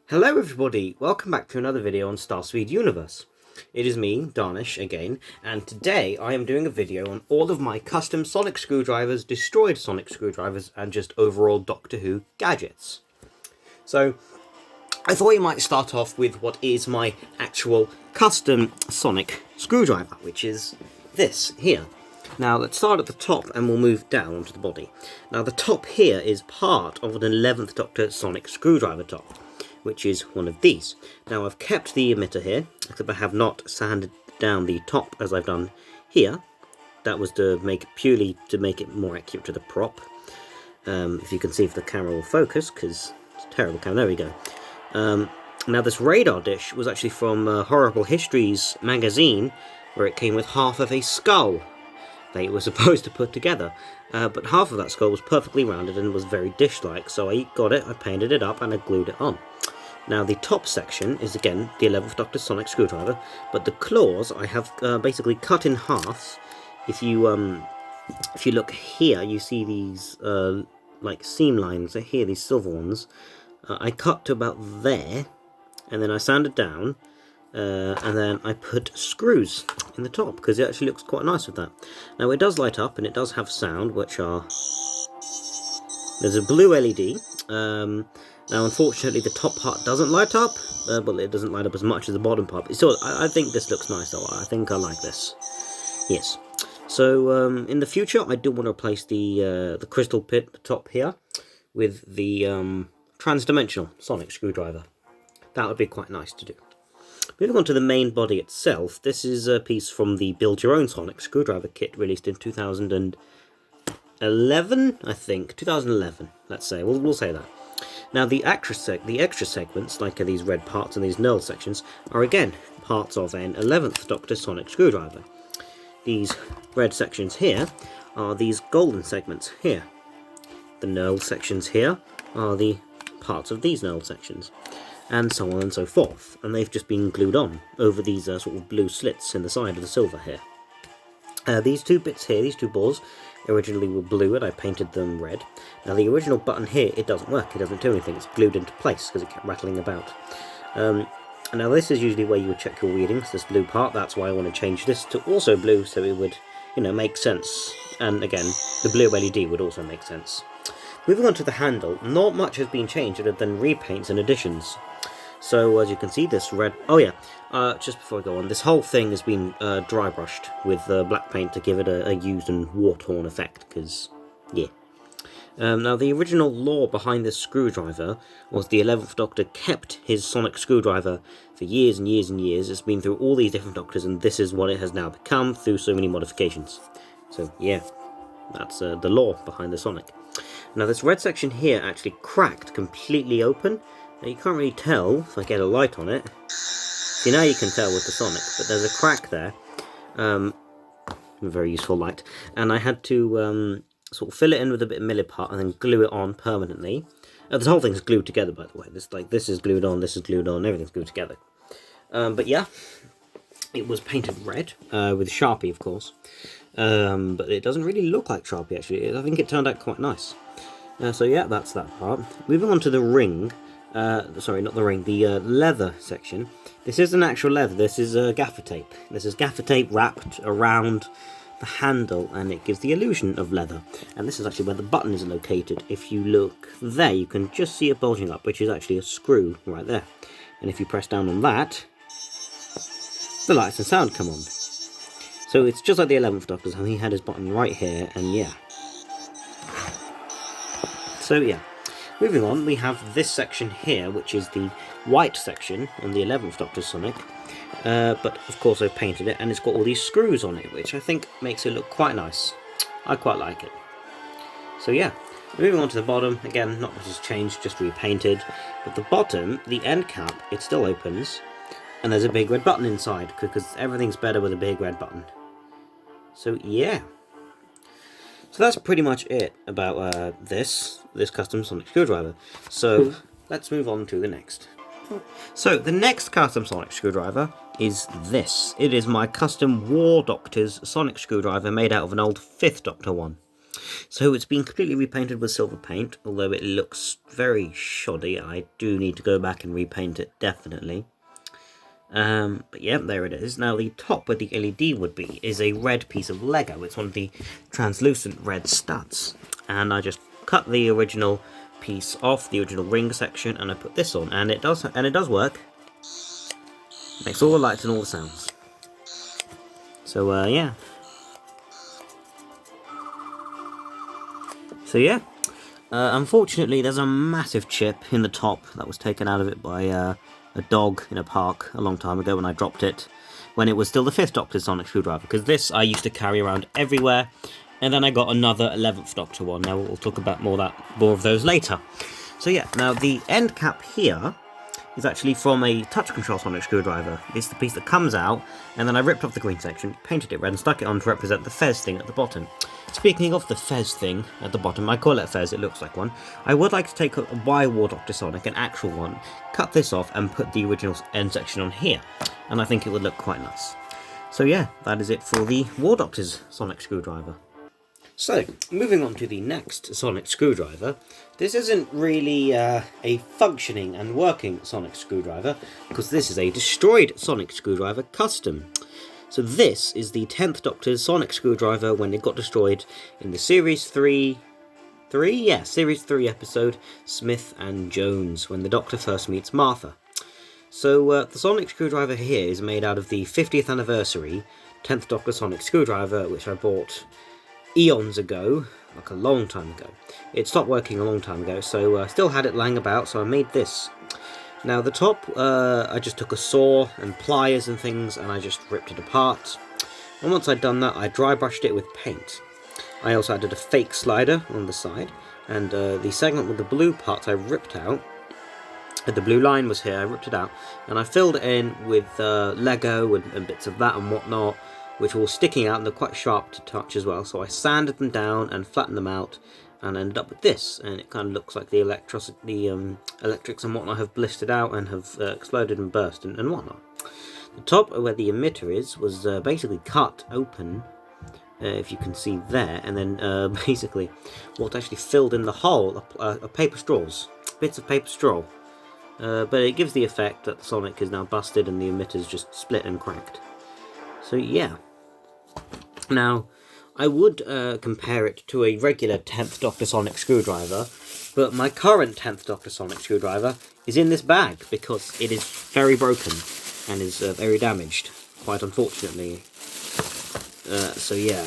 Hello everybody, welcome back to another video on Starspeed Universe. It is me, Darnish, again, and today I am doing a video on all of my custom sonic screwdrivers, destroyed sonic screwdrivers, and just overall Doctor Who gadgets. So, I thought we might start off with what is my actual custom sonic screwdriver, which is this here. Now, let's start at the top and we'll move down onto the body. Now, the top here is part of an 11th Doctor sonic screwdriver top, which is one of these. Now I've kept the emitter here, except I have not sanded down the top as I've done here. That was to make it purely to make it more accurate to the prop. If you can see if the camera will focus, because it's a terrible camera. There we go. Now this radar dish was actually from Horrible Histories magazine, where it came with half of a skull they were supposed to put together. But half of that skull was perfectly rounded and was very dish-like, so I got it, I painted it up, and I glued it on. Now the top section is again the 11th Doctor sonic screwdriver, but the claws I have basically cut in half. If you look here, you see these like seam lines here, these silver ones. I cut to about there, and then I sanded down, and then I put screws in the top because it actually looks quite nice with that. Now it does light up and it does have sound, which are there's a blue LED. Now, unfortunately, the top part doesn't light up. Well, it doesn't light up as much as the bottom part. But still, I think this looks nice, though. I think I like this. Yes. So, in the future, I do want to replace the crystal pit, the top here, with the transdimensional sonic screwdriver. That would be quite nice to do. Moving on to the main body itself, this is a piece from the Build Your Own Sonic Screwdriver kit released in 2011, I think. 2011, let's say. We'll say that. Now the extra segments, like these red parts and these knurl sections, are again parts of an 11th Doctor sonic screwdriver. These red sections here are these golden segments here. The knurl sections here are the parts of these knurl sections, and so on and so forth. And they've just been glued on over these sort of blue slits in the side of the silver here. These two bits here, these two balls, originally were blue and I painted them red. Now the original button here, it doesn't work, it doesn't do anything, it's glued into place because it kept rattling about. Now this is usually where you would check your readings, this blue part. That's why I want to change this to also blue so it would, make sense. And again, the blue LED would also make sense. Moving on to the handle, not much has been changed other than repaints and additions. So as you can see, this red, just before I go on, this whole thing has been dry brushed with black paint to give it a used and war-torn effect, because, yeah. Now the original lore behind this screwdriver was the 11th Doctor kept his sonic screwdriver for years and years and years. It's been through all these different Doctors, and this is what it has now become through so many modifications. So yeah, that's the lore behind the sonic. Now this red section here actually cracked completely open. Now you can't really tell if I get a light on it. See, now you can tell with the sonic, but there's a crack there. A very useful light. And I had to sort of fill it in with a bit of milliput and then glue it on permanently. This whole thing's glued together, by the way. This is glued on, this is glued on, everything's glued together. But yeah, it was painted red, with Sharpie, of course. But it doesn't really look like Sharpie, actually. I think it turned out quite nice. So yeah, that's that part. Moving on to the ring. Sorry, not the ring, the leather section. This isn't actual leather, this is gaffer tape. This is gaffer tape wrapped around the handle, and it gives the illusion of leather. And this is actually where the button is located. If you look there, you can just see it bulging up, which is actually a screw right there. And if you press down on that, the lights and sound come on. So it's just like the 11th Doctor's, how he had his button right here, and yeah. So yeah. Moving on, we have this section here, which is the white section on the 11th Doctor Sonic. But of course I've painted it, and it's got all these screws on it, which I think makes it look quite nice. I quite like it. So yeah, moving on to the bottom, again, not much has changed, just repainted. But the bottom, the end cap, it still opens, and there's a big red button inside, because everything's better with a big red button. So yeah. So that's pretty much it about this custom sonic screwdriver. So let's move on to the next. So the next custom sonic screwdriver is this. It is my custom War Doctor's sonic screwdriver made out of an old 5th Doctor one. So it's been completely repainted with silver paint, although it looks very shoddy. I do need to go back and repaint it, definitely. But yeah, there it is. Now the top where the LED would be is a red piece of Lego. It's one of the translucent red studs. And I just cut the original piece off, the original ring section, and I put this on, and it does work. Makes all the lights and all the sounds. So yeah. So yeah. Unfortunately, there's a massive chip in the top that was taken out of it by a dog in a park a long time ago when I dropped it, when it was still the 5th Doctor's sonic screwdriver, because this I used to carry around everywhere, and then I got another 11th Doctor one. Now we'll talk about more of those later. So yeah, now the end cap here is actually from a touch control sonic screwdriver. It's the piece that comes out, and then I ripped off the green section, painted it red, and stuck it on to represent the fez thing at the bottom. Speaking of the fez thing at the bottom, I call it a fez, it looks like one. I would like to take a Y War Doctor Sonic, an actual one, cut this off and put the original end section on here, and I think it would look quite nice. So yeah, that is it for the War Doctor's sonic screwdriver. So, moving on to the next sonic screwdriver. This isn't really a functioning and working sonic screwdriver, because this is a destroyed sonic screwdriver custom. So this is the 10th Doctor's sonic screwdriver when it got destroyed in the Series 3 episode, Smith and Jones, when the Doctor first meets Martha. So the sonic screwdriver here is made out of the 50th anniversary 10th Doctor sonic screwdriver, which I bought eons ago, like a long time ago. It stopped working a long time ago, so I still had it lying about, so I made this. Now the top, I just took a saw and pliers and things, and I just ripped it apart. And once I'd done that, I dry brushed it with paint. I also added a fake slider on the side, and the segment with the blue parts I ripped out. The blue line was here, I ripped it out, and I filled it in with Lego and bits of that and whatnot, which were all sticking out and they're quite sharp to touch as well. So I sanded them down and flattened them out and ended up with this, and it kind of looks like the electrics and whatnot have blistered out and have exploded and burst and whatnot. The top where the emitter is was basically cut open, if you can see there, and then basically what actually filled in the hole are paper straws, bits of paper straw. But it gives the effect that the sonic is now busted and the emitter's just split and cracked. So yeah. Now, I would compare it to a regular 10th Doctor sonic screwdriver, but my current 10th Doctor sonic screwdriver is in this bag because it is very broken and is very damaged, quite unfortunately. So yeah,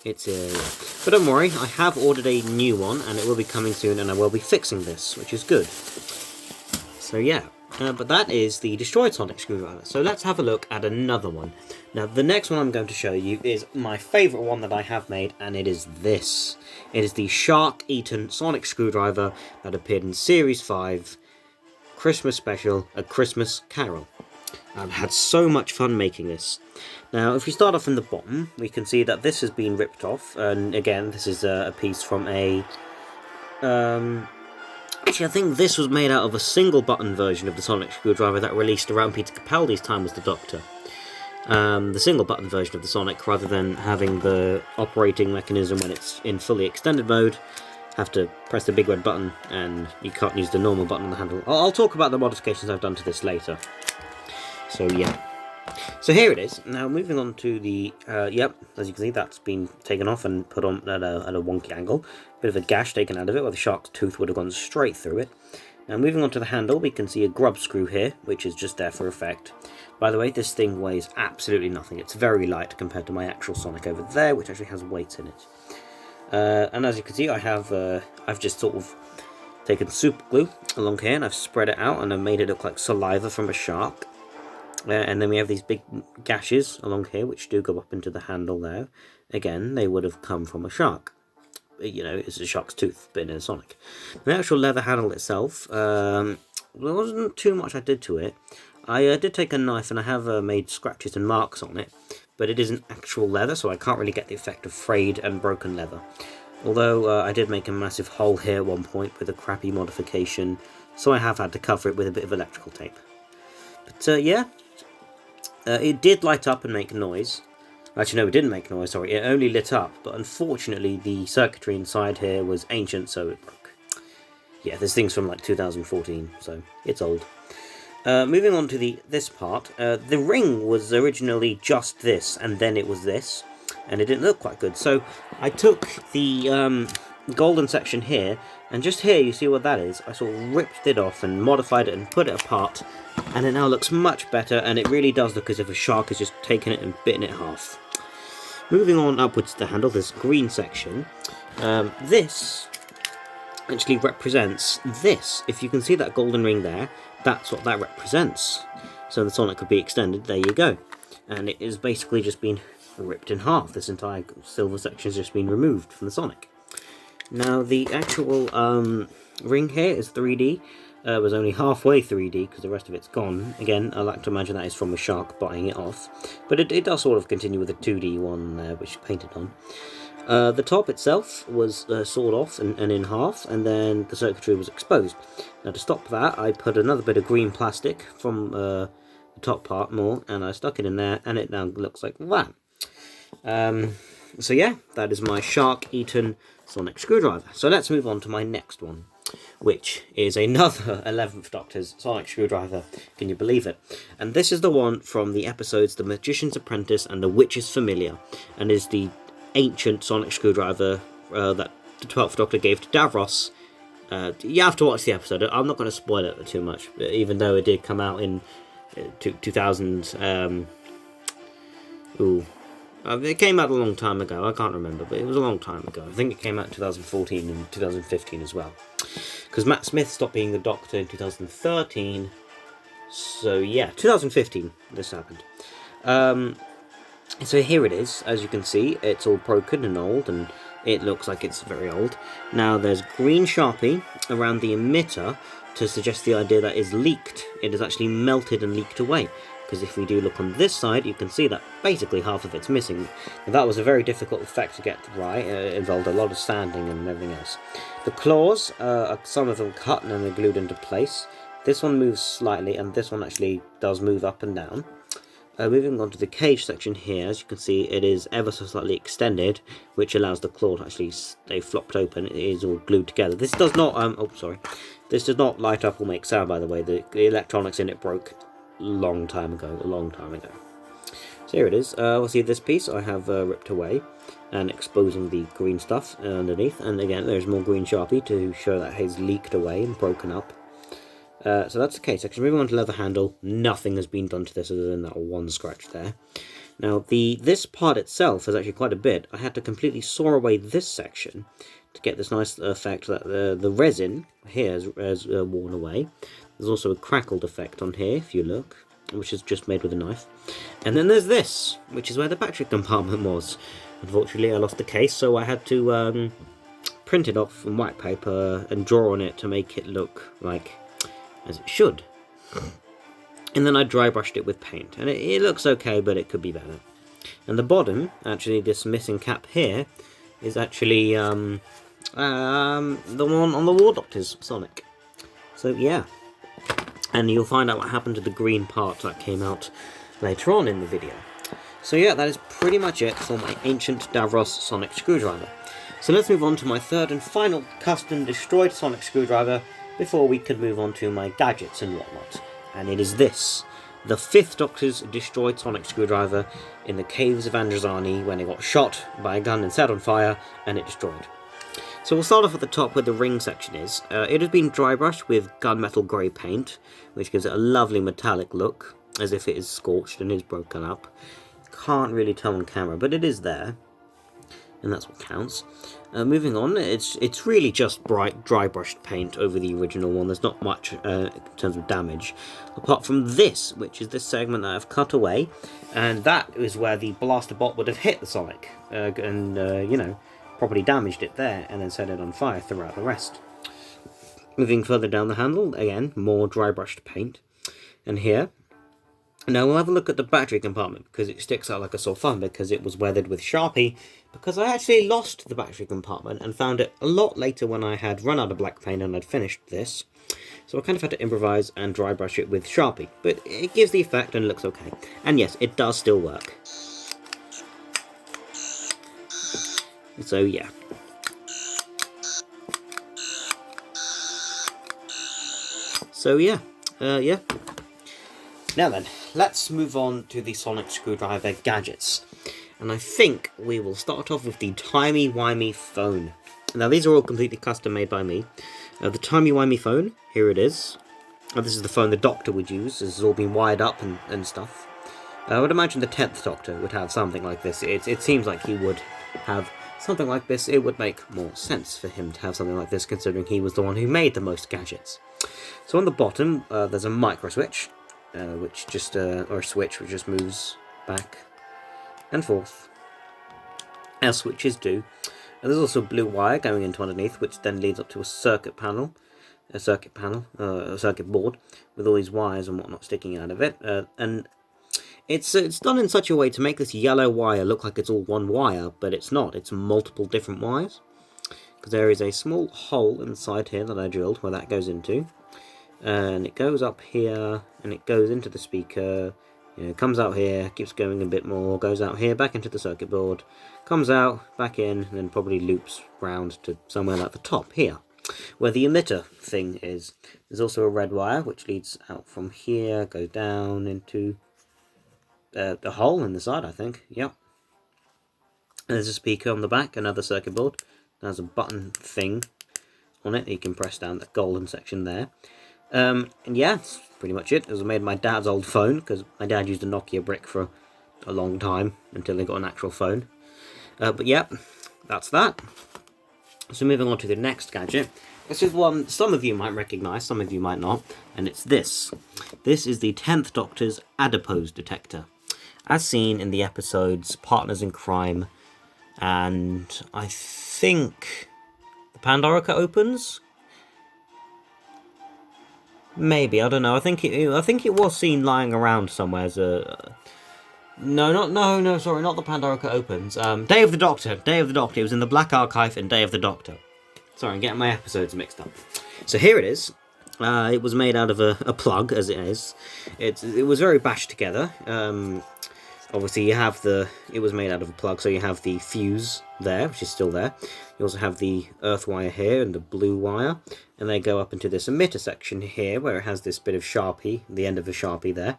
but don't worry, I have ordered a new one and it will be coming soon, and I will be fixing this, which is good. So yeah. But that is the destroyed sonic screwdriver. So let's have a look at another one. Now, the next one I'm going to show you is my favourite one that I have made, and it is this. It is the shark-eaten sonic screwdriver that appeared in Series 5 Christmas Special, A Christmas Carol. I've had so much fun making this. Now, if we start off in the bottom, we can see that this has been ripped off, and again, this is a piece from a... Actually, I think this was made out of a single-button version of the sonic screwdriver that released around Peter Capaldi's time as the Doctor. The single-button version of the sonic, rather than having the operating mechanism when it's in fully extended mode, have to press the big red button, and you can't use the normal button on the handle. I'll talk about the modifications I've done to this later. So, yeah. So here it is. Now, moving on to the... yep, as you can see, that's been taken off and put on at a wonky angle. Bit of a gash taken out of it, where the shark's tooth would have gone straight through it. Now, moving on to the handle, we can see a grub screw here, which is just there for effect. By the way, this thing weighs absolutely nothing. It's very light compared to my actual Sonic over there, which actually has weights in it. And as you can see, I've just sort of taken super glue along here, and I've spread it out, and I've made it look like saliva from a shark. And then we have these big gashes along here, which do go up into the handle there. Again, they would have come from a shark. You know, it's a shark's tooth, but in a Sonic. The actual leather handle itself, there wasn't too much I did to it. I did take a knife and I have made scratches and marks on it, but it isn't actual leather, so I can't really get the effect of frayed and broken leather. Although I did make a massive hole here at one point with a crappy modification, so I have had to cover it with a bit of electrical tape. But yeah, it did light up and make noise. Actually, no, it didn't make noise, sorry. It only lit up, but unfortunately the circuitry inside here was ancient, so it broke. Yeah, this thing's from like 2014, so it's old. Moving on to this part, the ring was originally just this, and then it was this, and it didn't look quite good. So I took the golden section here, and just here you see what that is. I sort of ripped it off and modified it and put it apart, and it now looks much better, and it really does look as if a shark has just taken it and bitten it half. Moving on upwards to the handle, this green section, this actually represents this. If you can see that golden ring there, that's what that represents. So the Sonic could be extended, there you go. And it is basically just been ripped in half. This entire silver section has just been removed from the Sonic. Now the actual ring here is 3D. It was only halfway 3D because the rest of it's gone. Again, I like to imagine that is from a shark biting it off. But it does sort of continue with a 2D one there, which is painted on. The top itself was sawed off and in half, and then the circuitry was exposed. Now to stop that, I put another bit of green plastic from the top part more, and I stuck it in there, and it now looks like that. So yeah, that is my shark-eaten Sonic screwdriver. So let's move on to my next one, which is another 11th Doctor's Sonic screwdriver. Can you believe it? And this is the one from the episodes The Magician's Apprentice and The Witch's Familiar, and is the ancient Sonic screwdriver that the 12th Doctor gave to Davros. You have to watch the episode. I'm not going to spoil it too much, even though it did come out in 2000. It came out a long time ago. I can't remember, but it was a long time ago. I think it came out in 2014 and 2015 as well. Because Matt Smith stopped being the Doctor in 2013. So yeah, 2015 this happened. So here it is. As you can see, it's all broken and old, and it looks like it's very old. Now there's green Sharpie around the emitter to suggest the idea that it's leaked. It is actually melted and leaked away. Because if we do look on this side, you can see that basically half of it's missing. And that was a very difficult effect to get right. It involved a lot of sanding and everything else. The claws, some of them cut and then they're glued into place. This one moves slightly, and this one actually does move up and down. Moving on to the cage section here, as you can see, it is ever so slightly extended, which allows the claw to actually stay flopped open. It is all glued together. This does not, this does not light up or make sound, by the way. The electronics in it broke a long time ago. So here it is. Obviously this piece I have ripped away and exposing the green stuff underneath. And again, there's more green Sharpie to show that it has leaked away and broken up. So that's the case section. Moving on to leather handle, nothing has been done to this other than that one scratch there. Now this part itself is actually quite a bit. I had to completely saw away this section to get this nice effect that the resin here has worn away. There's also a crackled effect on here if you look, which is just made with a knife. And then there's this, which is where the battery compartment was. Unfortunately I lost the case, so I had to print it off on white paper and draw on it to make it look like as it should. And then I dry brushed it with paint, and it looks okay, but it could be better. And the bottom, actually this missing cap here, is actually the one on the War Doctor's Sonic. So yeah, and you'll find out what happened to the green part that came out later on in the video. So yeah, that is pretty much it for my ancient Davros Sonic screwdriver. So let's move on to my third and final custom destroyed Sonic screwdriver before we can move on to my gadgets and whatnot. And it is this, the 5th Doctor's destroyed Sonic screwdriver in the caves of Androzani when it got shot by a gun and set on fire and it destroyed. So we'll start off at the top where the ring section is. It has been dry brushed with gunmetal grey paint, which gives it a lovely metallic look, as if it is scorched and is broken up. Can't really tell on camera, but it is there, and that's what counts. Moving on, it's really just bright dry brushed paint over the original one. There's not much in terms of damage, apart from this, which is this segment that I've cut away, and that is where the blaster bot would have hit the Sonic, and you know, properly damaged it there, and then set it on fire throughout the rest. Moving further down the handle, again, more dry brushed paint, and here. Now we'll have a look at the battery compartment, because it sticks out like a sore thumb, because it was weathered with Sharpie, because I actually lost the battery compartment and found it a lot later when I had run out of black paint and I'd finished this. So I kind of had to improvise and dry brush it with Sharpie, but it gives the effect and looks okay. And yes, it does still work. So yeah. Yeah. Now then, let's move on to the sonic screwdriver gadgets. And I think we will start off with the timey-wimey phone. Now these are all completely custom made by me. The timey-wimey phone, here it is. This is the phone the Doctor would use. This has all been wired up and stuff. I would imagine the 10th Doctor would have something like this. It seems like he would have something like this. It would make more sense for him to have something like this, considering he was the one who made the most gadgets. So on the bottom, there's a micro switch, which just or a switch which just moves back and forth, as switches do. And there's also a blue wire going into underneath, which then leads up to a circuit board with all these wires and whatnot sticking out of it. And it's done in such a way to make this yellow wire look like it's all one wire, but it's not. It's multiple different wires, because there is a small hole inside here that I drilled where that goes into. And it goes up here, and it goes into the speaker, comes out here, keeps going a bit more, goes out here, back into the circuit board, comes out, back in, and then probably loops round to somewhere at the top here, where the emitter thing is. There's also a red wire, which leads out from here, goes down into the hole in the side, I think, yep. And there's a speaker on the back, another circuit board. There's a button thing on it that you can press down, the golden section there. And yeah, that's pretty much it. It was made my dad's old phone, because my dad used a Nokia brick for a long time until he got an actual phone. But yeah, that's that. So moving on to the next gadget. This is one some of you might recognise, some of you might not, and it's this. This is the 10th Doctor's Adipose detector, as seen in the episodes Partners in Crime, and I think the Pandorica opens. Maybe, I don't know. I think it was seen lying around somewhere as a. No, sorry, not the Pandorica opens. Day of the Doctor. It was in the Black Archive in Day of the Doctor. Sorry, I'm getting my episodes mixed up. So here it is. It was made out of a plug, as it is. It was very bashed together. Obviously, it was made out of a plug, so you have the fuse there, which is still there. You also have the earth wire here and the blue wire, and they go up into this emitter section here, where it has this bit of Sharpie, the end of a Sharpie there.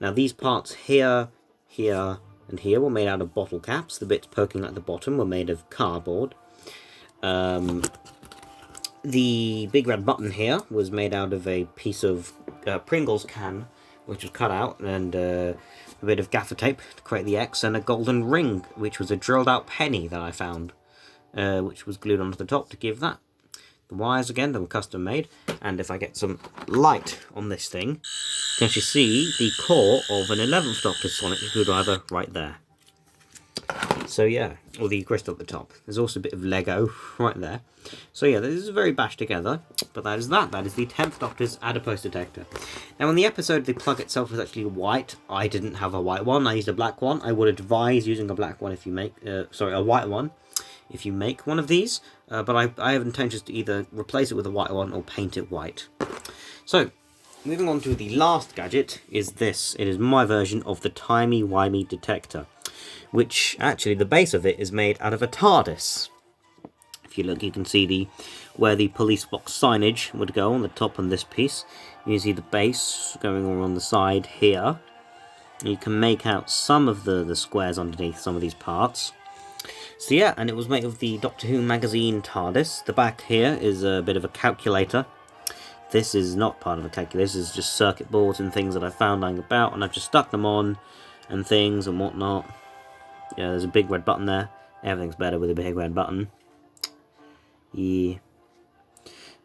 Now, these parts here, here, and here were made out of bottle caps. The bits poking at the bottom were made of cardboard. The big red button here was made out of a piece of Pringles can, which was cut out, and a bit of gaffer tape to create the X, and a golden ring, which was a drilled out penny that I found, which was glued onto the top to give that. The wires, again, they were custom made, and if I get some light on this thing, you can actually see the core of an 11th Doctor sonic screwdriver right there. So yeah, or the crystal at the top. There's also a bit of Lego right there. So yeah, this is very bashed together, but that is that. That is the 10th Doctor's Adipose detector. Now in the episode, the plug itself was actually white. I didn't have a white one. I used a black one. I would advise using a black one if you make, a white one if you make one of these. But I have intentions to either replace it with a white one or paint it white. So, moving on to the last gadget is this. It is my version of the timey-wimey detector, which actually the base of it is made out of a TARDIS. If you look, you can see where the police box signage would go on the top on this piece. You see the base going on the side here. You can make out some of the squares underneath some of these parts. So yeah, and it was made of the Doctor Who magazine TARDIS. The back here is a bit of a calculator. This is not part of a calculator, this is just circuit boards and things that I found lying about, and I've just stuck them on and things and whatnot. Yeah, there's a big red button there. Everything's better with a big red button. Yeah.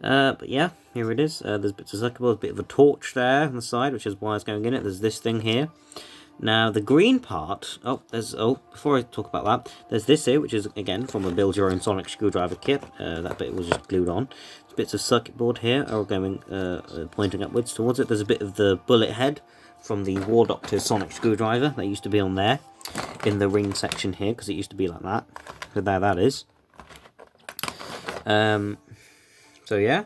But yeah, here it is. There's bits of circuit boards, a bit of a torch there on the side, which has wires going in it. There's this thing here. Now, the green part... before I talk about that, there's this here, which is, again, from a Build Your Own Sonic Screwdriver kit. That bit was just glued on. There's bits of circuit board here are going, pointing upwards towards it. There's a bit of the bullet head from the War Doctor's Sonic Screwdriver that used to be on there, in the ring section here, because it used to be like that. So there that is. So yeah.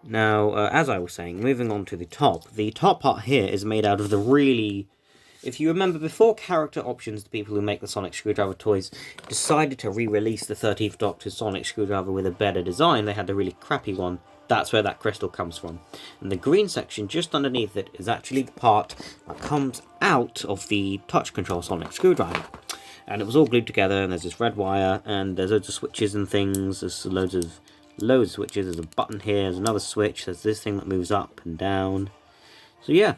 Now, as I was saying, moving on to the top part here is made out of the really if you remember, before Character Options, the people who make the Sonic Screwdriver toys decided to re-release the 13th Doctor's Sonic Screwdriver with a better design, they had the really crappy one. That's where that crystal comes from. And the green section just underneath it is actually the part that comes out of the touch control Sonic Screwdriver. And it was all glued together, and there's this red wire, and there's loads of switches and things. There's loads of switches. There's a button here, there's another switch, there's this thing that moves up and down. So yeah.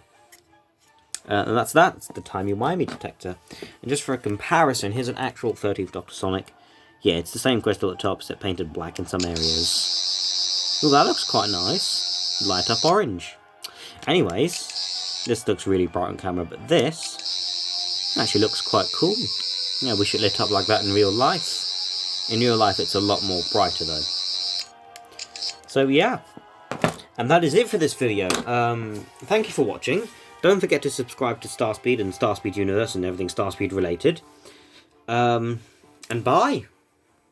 And that's that. It's the timey-wimey detector. And just for a comparison, here's an actual 13th Doctor Sonic. Yeah, it's the same crystal at the top, except painted black in some areas. Well, that looks quite nice. Light up orange. Anyways, this looks really bright on camera, but this actually looks quite cool. Yeah, I wish it lit up like that in real life. In real life, it's a lot more brighter, though. So, yeah. And that is it for this video. Thank you for watching. Don't forget to subscribe to Starspeed and Starspeed Universe and everything Starspeed related. And bye!